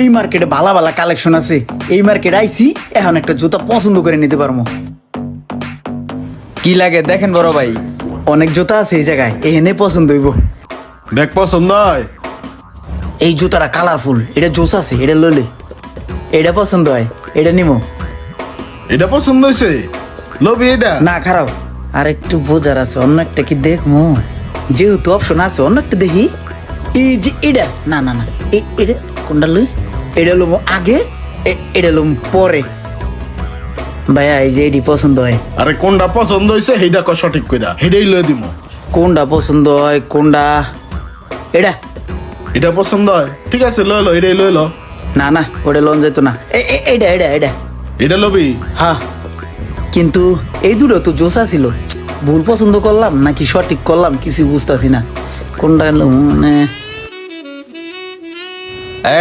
এই মার্কেটে ভালো ভালো কালেকশন আছে। এই মার্কেটে আইছি, এখন একটা জুতা পছন্দ করে নিতে পারবো। কি লাগে দেখেন বড় ভাই। অনেক জুতা আছে এই জায়গায়, এখানে পছন্দ হইব। দেখ পছন্দ হয়। এই জুতাটা কালারফুল, এটা জোস আছে, এটা লইলে। এটা পছন্দ হয়, এটা নিমো। এটা পছন্দ হয়েছে, লবি এটা। না খারাপ, আর একটু বোঝার আছে, অন্য একটা কি দেখবো। যেহেতু অপশন আছে, অন্য একটা দেখি। এই যে এটা, না না না, এটা কোনটা লই? এটা লম আগে, এটা লম পরে। ভাইয়া এই যে এটি পছন্দ হয়। আরে কোনটা পছন্দ হয়েছে সেইটা ক সঠিক কইরা, হেডেই লয়ে দিব। কোনটা পছন্দ হয়, কোনটা? এটা এটা পছন্দ হয়, ঠিক আছে লয়ে লো, এটাই লয়ে লো। না না, ওটা লোন যেত না। এটা এটা এটা এটা লবি। হ্যাঁ, কিন্তু এই দুটো তো জোসা ছিল। ভুল পছন্দ করলাম নাকি সঠিক করলাম কিছু বুঝতেছি না। কোনটা মানে